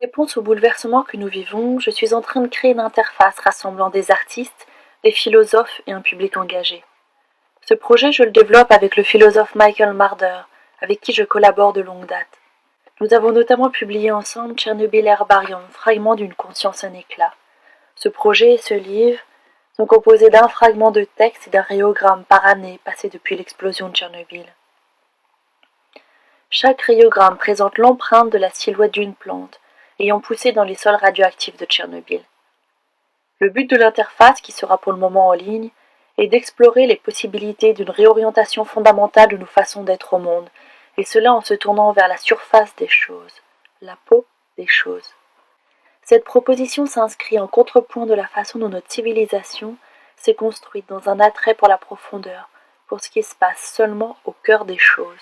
Réponse au bouleversement que nous vivons, je suis en train de créer une interface rassemblant des artistes, des philosophes et un public engagé. Ce projet, je le développe avec le philosophe Michael Marder, avec qui je collabore de longue date. Nous avons notamment publié ensemble Tchernobyl Herbarium, fragment d'une conscience en éclat. Ce projet et ce livre sont composés d'un fragment de texte et d'un rayogramme par année passé depuis l'explosion de Tchernobyl. Chaque rayogramme présente l'empreinte de la silhouette d'une plante ayant poussé dans les sols radioactifs de Tchernobyl. Le but de l'interface, qui sera pour le moment en ligne, est d'explorer les possibilités d'une réorientation fondamentale de nos façons d'être au monde, et cela en se tournant vers la surface des choses, la peau des choses. Cette proposition s'inscrit en contrepoint de la façon dont notre civilisation s'est construite dans un attrait pour la profondeur, pour ce qui se passe seulement au cœur des choses.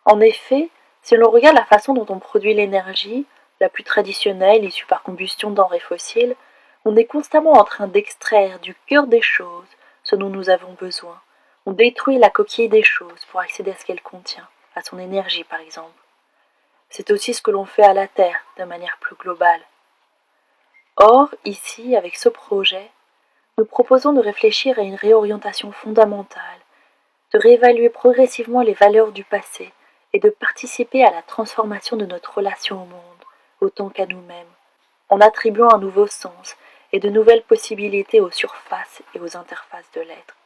En effet, si l'on regarde la façon dont on produit l'énergie, la plus traditionnelle issue par combustion de denrées fossiles, on est constamment en train d'extraire du cœur des choses ce dont nous avons besoin. On détruit la coquille des choses pour accéder à ce qu'elle contient, à son énergie par exemple. C'est aussi ce que l'on fait à la Terre de manière plus globale. Or, ici, avec ce projet, nous proposons de réfléchir à une réorientation fondamentale, de réévaluer progressivement les valeurs du passé et de participer à la transformation de notre relation au monde, autant qu'à nous-mêmes, en attribuant un nouveau sens et de nouvelles possibilités aux surfaces et aux interfaces de l'être.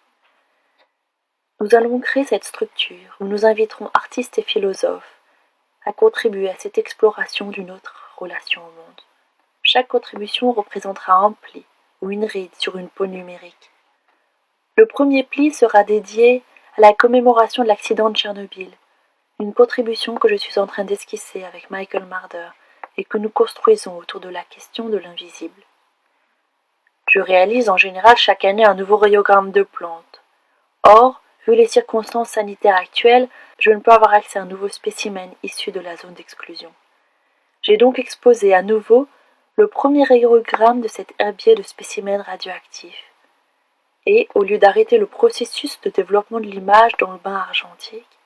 Nous allons créer cette structure où nous inviterons artistes et philosophes à contribuer à cette exploration d'une autre relation au monde. Chaque contribution représentera un pli ou une ride sur une peau numérique. Le premier pli sera dédié à la commémoration de l'accident de Tchernobyl, une contribution que je suis en train d'esquisser avec Michael Marder et que nous construisons autour de la question de l'invisible. Je réalise en général chaque année un nouveau rayogramme de plantes. Or, vu les circonstances sanitaires actuelles, je ne peux avoir accès à un nouveau spécimen issu de la zone d'exclusion. J'ai donc exposé à nouveau le premier rayogramme de cet herbier de spécimens radioactifs. Et, au lieu d'arrêter le processus de développement de l'image dans le bain argentique,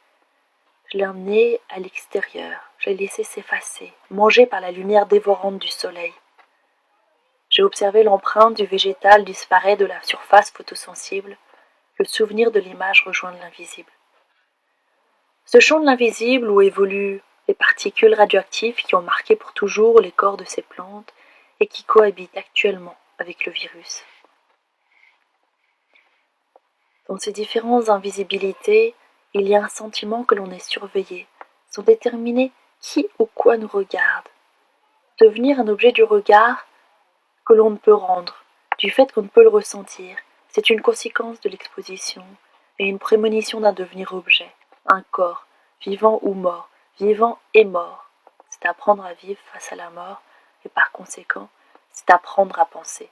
je l'ai emmené à l'extérieur, je l'ai laissé s'effacer, mangé par la lumière dévorante du soleil. J'ai observé l'empreinte du végétal disparaître de la surface photosensible, le souvenir de l'image rejoindre l'invisible. Ce champ de l'invisible où évoluent les particules radioactives qui ont marqué pour toujours les corps de ces plantes et qui cohabitent actuellement avec le virus. Dans ces différentes invisibilités, il y a un sentiment que l'on est surveillé, sans déterminer qui ou quoi nous regarde. Devenir un objet du regard que l'on ne peut rendre, du fait qu'on ne peut le ressentir, c'est une conséquence de l'exposition et une prémonition d'un devenir objet, un corps, vivant ou mort, vivant et mort. C'est apprendre à vivre face à la mort et par conséquent, c'est apprendre à penser.